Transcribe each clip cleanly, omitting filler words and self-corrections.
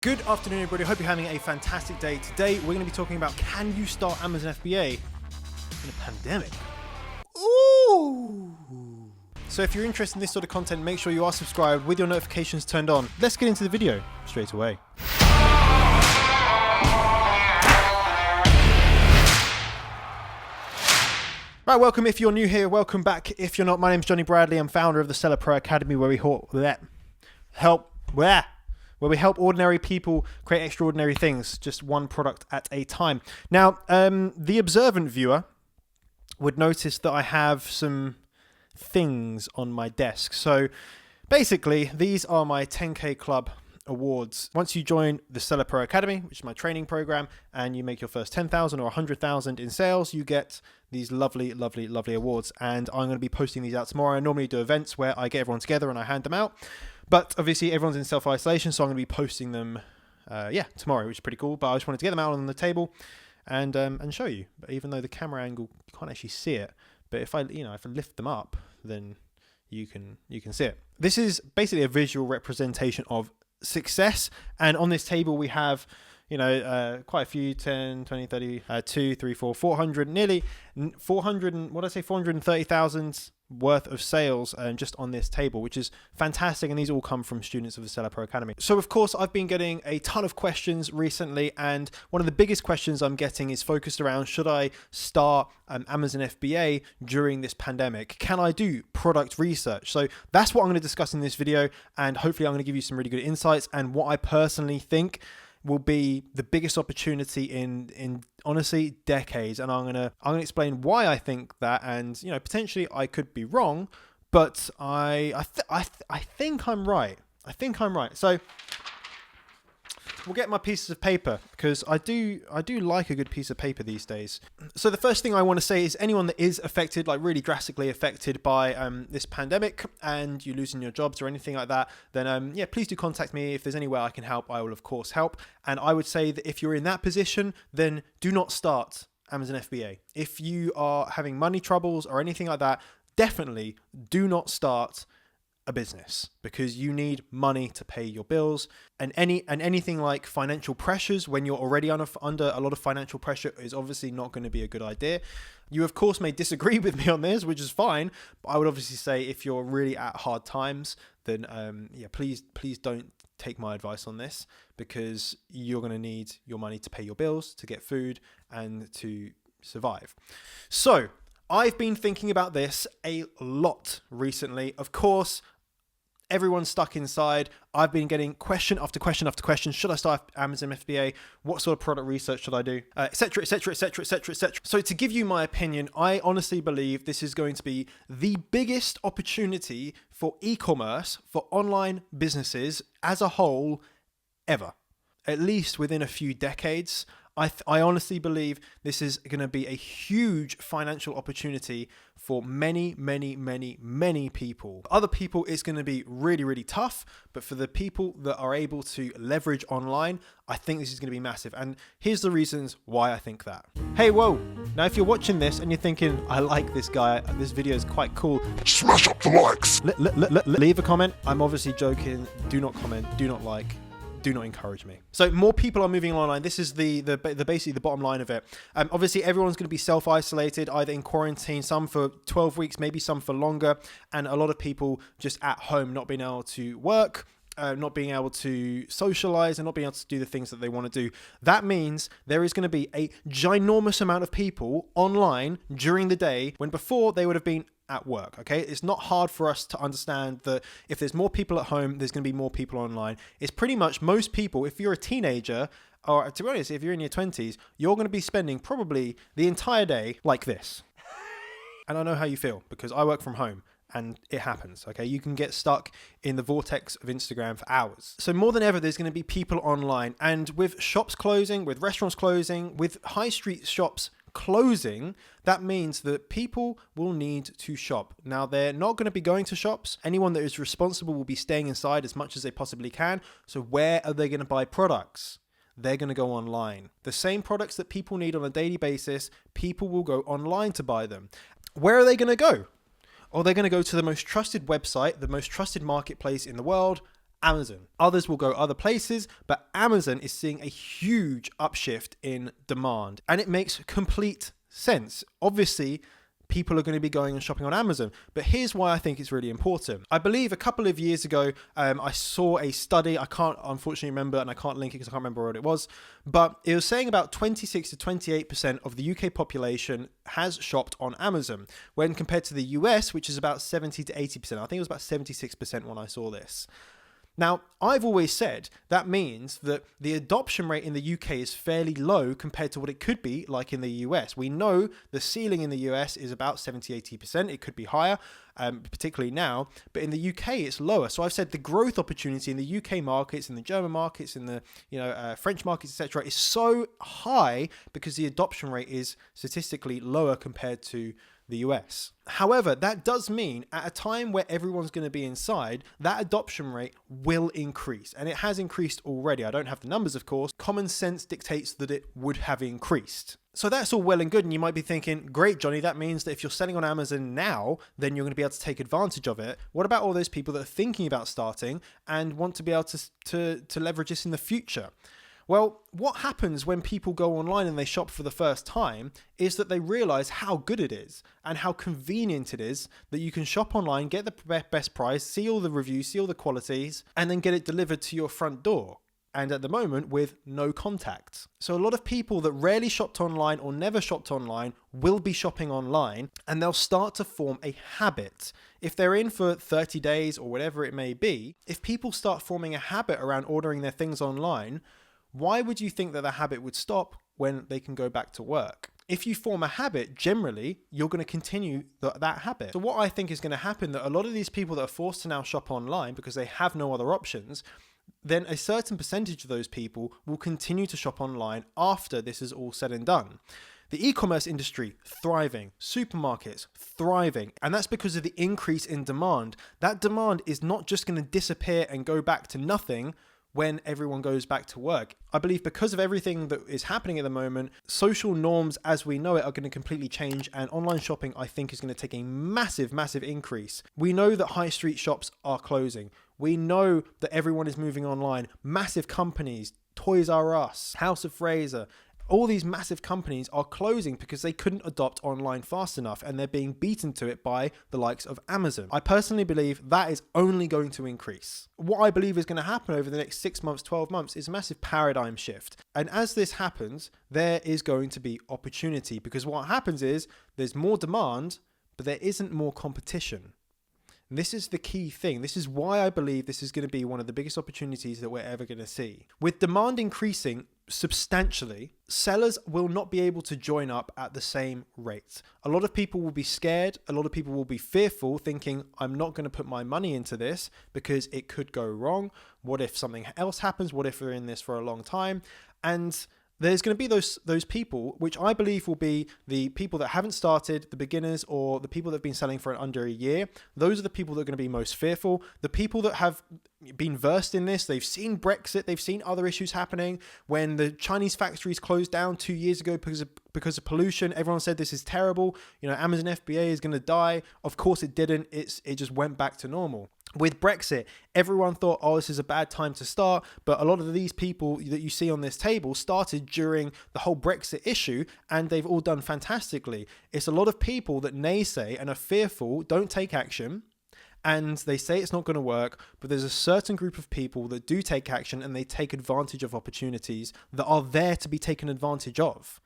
Good afternoon, everybody. Hope you're having a fantastic day. Today, we're going to be talking about, can you start Amazon FBA in a pandemic? Ooh. So if you're interested in this sort of content, make sure you are subscribed with your notifications turned on. Let's get into the video straight away. Right, welcome if you're new here. Welcome back if you're not. My name's Jonny Bradley. I'm founder of the Seller Pro Academy, where we help ordinary people create extraordinary things, just one product at a time. Now, the observant viewer would notice that I have some things on my desk. So basically, these are my 10K Club awards. Once you join the Seller Pro Academy, which is my training program, and you make your first 10,000 or 100,000 in sales, you get these lovely, lovely, lovely awards. And I'm going to be posting these out tomorrow. I normally do events where I get everyone together and I hand them out. But obviously everyone's in self-isolation, so I'm going to be posting them, tomorrow, which is pretty cool. But I just wanted to get them out on the table and show you. But even though the camera angle, you can't actually see it. But if I lift them up, then you can see it. This is basically a visual representation of success. And on this table we have, quite a few, 10, 20, 30, 2, 3, 4, 400, nearly 400, 430,000 worth of sales just on this table, which is fantastic. And these all come from students of the Seller Pro Academy. So of course, I've been getting a ton of questions recently. And one of the biggest questions I'm getting is focused around, should I start Amazon FBA during this pandemic? Can I do product research? So that's what I'm going to discuss in this video. And hopefully I'm going to give you some really good insights and what I personally think will be the biggest opportunity in honestly decades. And I'm gonna explain why I think that, and potentially I could be wrong, but I think I'm right. So we'll get my pieces of paper, because I do like a good piece of paper these days. So the first thing I want to say is, anyone that is affected, like really drastically affected by this pandemic, and you're losing your jobs or anything like that, then please do contact me. If there's any way I can help, I will of course help. And I would say that if you're in that position, then do not start Amazon FBA. If you are having money troubles or anything like that, definitely do not start a business, because you need money to pay your bills, and anything like financial pressures when you're already under a lot of financial pressure is obviously not going to be a good idea. You of course may disagree with me on this, which is fine, but I would obviously say if you're really at hard times, then please don't take my advice on this, because you're going to need your money to pay your bills, to get food, and to survive. So I've been thinking about this a lot recently. Of course, everyone's stuck inside. I've been getting question after question after question. Should I start Amazon FBA? What sort of product research should I do? Etc. So to give you my opinion, I honestly believe this is going to be the biggest opportunity for e-commerce, for online businesses as a whole, ever. At least within a few decades. I honestly believe this is going to be a huge financial opportunity for many, many, many, many people. Other people, it's going to be really, really tough. But for the people that are able to leverage online, I think this is going to be massive. And here's the reasons why I think that. Hey, whoa. Now, if you're watching this and you're thinking, I like this guy, this video is quite cool, smash up the likes. Leave a comment. I'm obviously joking. Do not comment. Do not like. Do not encourage me. So more people are moving online. This is the basically the bottom line of it. Obviously, everyone's going to be self-isolated, either in quarantine, some for 12 weeks, maybe some for longer, and a lot of people just at home, not being able to work, not being able to socialize, and not being able to do the things that they want to do. That means there is going to be a ginormous amount of people online during the day, when before they would have been at work. Okay, it's not hard for us to understand that if there's more people at home, there's going to be more people online. It's pretty much most people. If you're a teenager, or to be honest, if you're in your 20s, you're going to be spending probably the entire day like this. And I know how you feel, because I work from home. And it happens, okay? You can get stuck in the vortex of Instagram for hours. So more than ever, there's going to be people online. And with shops closing, with restaurants closing, with high street shops closing, that means that people will need to shop. Now, they're not going to be going to shops. Anyone that is responsible will be staying inside as much as they possibly can. So where are they going to buy products? They're going to go online. The same products that people need on a daily basis, people will go online to buy them. Where are they going to go? Or they're going to go to the most trusted website, the most trusted marketplace in the world, Amazon. Others will go other places, but Amazon is seeing a huge upshift in demand, and it makes complete sense. Obviously, people are going to be going and shopping on Amazon. But here's why I think it's really important. I believe a couple of years ago, I saw a study. I can't unfortunately remember, and I can't link it because I can't remember what it was. But it was saying about 26 to 28% of the UK population has shopped on Amazon, when compared to the US, which is about 70 to 80%. I think it was about 76% when I saw this. Now, I've always said that means that the adoption rate in the UK is fairly low compared to what it could be like in the US. We know the ceiling in the US is about 70-80%. It could be higher, particularly now, but in the UK it's lower. So I've said the growth opportunity in the UK markets, in the German markets, in the French markets, etc., is so high because the adoption rate is statistically lower compared to the US. However, that does mean at a time where everyone's going to be inside, that adoption rate will increase, and it has increased already. I don't have the numbers, of course. Common sense dictates that it would have increased. So that's all well and good, and you might be thinking, great, Johnny, that means that if you're selling on Amazon now, then you're going to be able to take advantage of it. What about all those people that are thinking about starting and want to be able to leverage this in the future? Well, what happens when people go online and they shop for the first time is that they realize how good it is and how convenient it is that you can shop online, get the best price, see all the reviews, see all the qualities, and then get it delivered to your front door. And at the moment, with no contact. So a lot of people that rarely shopped online or never shopped online will be shopping online, and they'll start to form a habit. If they're in for 30 days or whatever it may be, if people start forming a habit around ordering their things online, why would you think that the habit would stop when they can go back to work? If you form a habit, generally, you're going to continue that habit. So what I think is going to happen, that a lot of these people that are forced to now shop online because they have no other options, then a certain percentage of those people will continue to shop online after this is all said and done. The e-commerce industry, thriving. Supermarkets, thriving. And that's because of the increase in demand. That demand is not just going to disappear and go back to nothing when everyone goes back to work. I believe because of everything that is happening at the moment, social norms as we know it are going to completely change, and online shopping, I think, is going to take a massive, massive increase. We know that high street shops are closing. We know that everyone is moving online. Massive companies, Toys R Us, House of Fraser, all these massive companies are closing because they couldn't adopt online fast enough, and they're being beaten to it by the likes of Amazon. I personally believe that is only going to increase. What I believe is going to happen over the next 6 months, 12 months is a massive paradigm shift. And as this happens, there is going to be opportunity, because what happens is there's more demand, but there isn't more competition. And this is the key thing. This is why I believe this is going to be one of the biggest opportunities that we're ever going to see. With demand increasing substantially, sellers will not be able to join up at the same rate. A lot of people will be scared. A lot of people will be fearful, thinking, I'm not going to put my money into this because it could go wrong. What if something else happens? What if we're in this for a long time? And there's going to be those people, which I believe will be the people that haven't started, the beginners, or the people that have been selling for under a year. Those are the people that are going to be most fearful. The people that have been versed in this, they've seen Brexit, they've seen other issues happening. When the Chinese factories closed down 2 years ago because of pollution, everyone said this is terrible. Amazon FBA is going to die. Of course it didn't. It just went back to normal. With Brexit, everyone thought, oh, this is a bad time to start. But a lot of these people that you see on this table started during the whole Brexit issue, and they've all done fantastically. It's a lot of people that naysay and are fearful, don't take action, and they say it's not going to work. But there's a certain group of people that do take action, and they take advantage of opportunities that are there to be taken advantage of.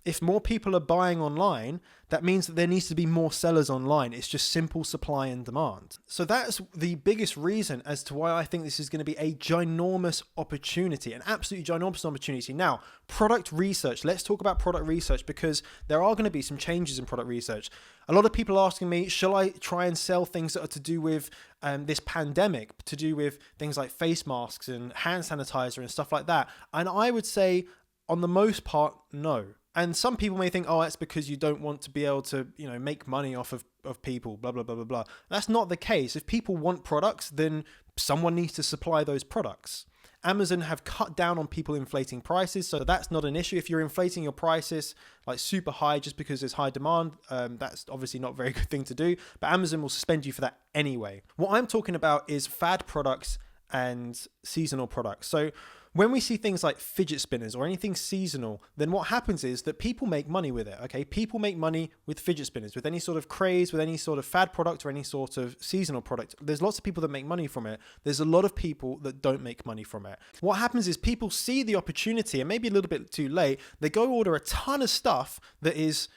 If more people are buying online, that means that there needs to be more sellers online. It's just simple supply and demand. So that's the biggest reason as to why I think this is going to be a ginormous opportunity, an absolutely ginormous opportunity. Now, product research. Let's talk about product research, because there are going to be some changes in product research. A lot of people are asking me, shall I try and sell things that are to do with this pandemic, to do with things like face masks and hand sanitizer and stuff like that? And I would say, on the most part, no. And some people may think, oh, that's because you don't want to be able to, make money off of people, blah, blah, blah, blah, blah. That's not the case. If people want products, then someone needs to supply those products. Amazon have cut down on people inflating prices, so that's not an issue. If you're inflating your prices like super high just because there's high demand, that's obviously not a very good thing to do, but Amazon will suspend you for that anyway. What I'm talking about is fad products and seasonal products. So when we see things like fidget spinners or anything seasonal, then what happens is that people make money with it, okay? People make money with fidget spinners, with any sort of craze, with any sort of fad product or any sort of seasonal product. There's lots of people that make money from it. There's a lot of people that don't make money from it. What happens is people see the opportunity, and maybe a little bit too late, they go order a ton of stuff that is,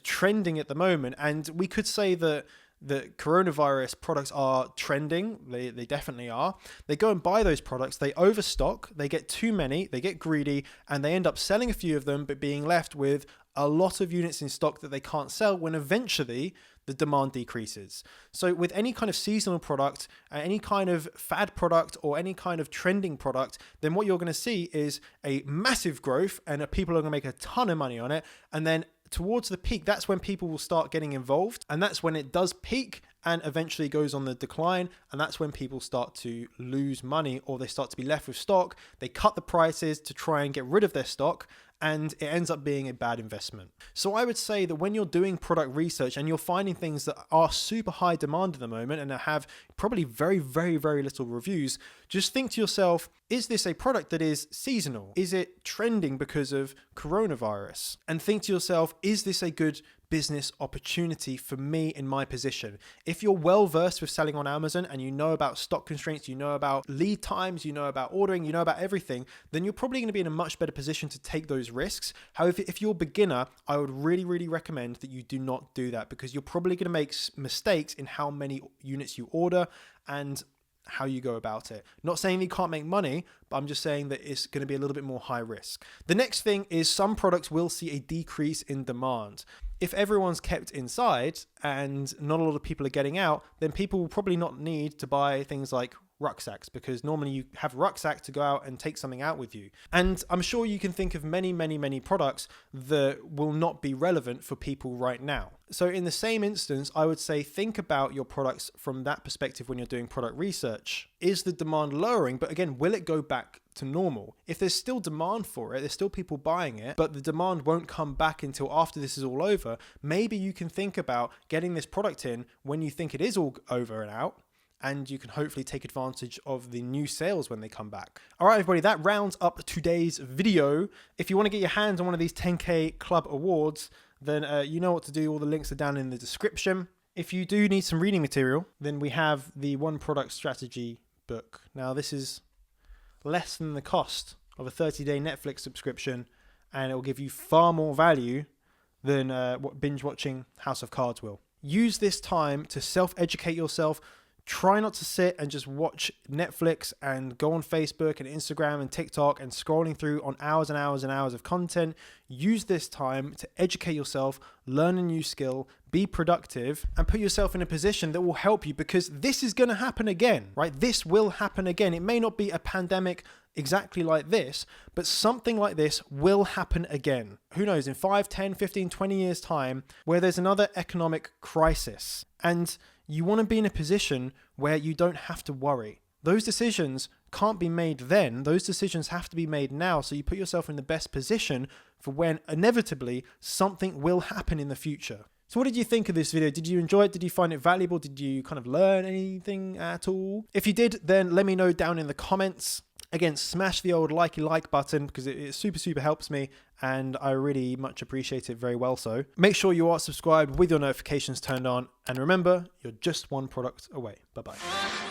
trending at the moment. And we could say that the coronavirus products are trending. They definitely are. They go and buy those products. They overstock. They get too many. They get greedy, and they end up selling a few of them, but being left with a lot of units in stock that they can't sell when eventually the demand decreases. So with any kind of seasonal product, any kind of fad product, or any kind of trending product, then what you're going to see is a massive growth, and people are going to make a ton of money on it. And then towards the peak, that's when people will start getting involved, and that's when it does peak and eventually goes on the decline, and that's when people start to lose money, or they start to be left with stock. They cut the prices to try and get rid of their stock, and it ends up being a bad investment. So I would say that when you're doing product research and you're finding things that are super high demand at the moment and that have probably very, very, very little reviews, just think to yourself, is this a product that is seasonal? Is it trending because of coronavirus? And think to yourself, is this a good business opportunity for me in my position? If you're well versed with selling on Amazon and you know about stock constraints, you know about lead times, you know about ordering, you know about everything, then you're probably going to be in a much better position to take those risks. However, if you're a beginner, I would really, really recommend that you do not do that, because you're probably going to make mistakes in how many units you order and how you go about it. Not saying you can't make money, but I'm just saying that it's going to be a little bit more high risk. The next thing is some products will see a decrease in demand. If everyone's kept inside and not a lot of people are getting out, then people will probably not need to buy things like rucksacks, because normally you have a rucksack to go out and take something out with you. And I'm sure you can think of many, many, many products that will not be relevant for people right now. So in the same instance, I would say think about your products from that perspective when you're doing product research. Is the demand lowering? But again, will it go back to normal? If there's still demand for it, there's still people buying it, but the demand won't come back until after this is all over, maybe you can think about getting this product in when you think it is all over and out, and you can hopefully take advantage of the new sales when they come back. All right, everybody, that rounds up today's video. If you want to get your hands on one of these 10K Club awards, then you know what to do. All the links are down in the description. If you do need some reading material, then we have the One Product Strategy book. Now, this is less than the cost of a 30-day Netflix subscription, and it will give you far more value than what binge watching House of Cards will. Use this time to self-educate yourself. Try not to sit and just watch Netflix and go on Facebook and Instagram and TikTok and scrolling through on hours and hours and hours of content. Use this time to educate yourself, learn a new skill, be productive, and put yourself in a position that will help you, because this is going to happen again, right? This will happen again. It may not be a pandemic exactly like this, but something like this will happen again. Who knows, in 5, 10, 15, 20 years time, where there's another economic crisis. And you want to be in a position where you don't have to worry. Those decisions can't be made then. Those decisions have to be made now. So you put yourself in the best position for when inevitably something will happen in the future. So what did you think of this video? Did you enjoy it? Did you find it valuable? Did you kind of learn anything at all? If you did, then let me know down in the comments. Again, smash the old like button, because it super helps me, and I really much appreciate it very well so. Make sure you are subscribed with your notifications turned on, and remember, you're just one product away. Bye-bye.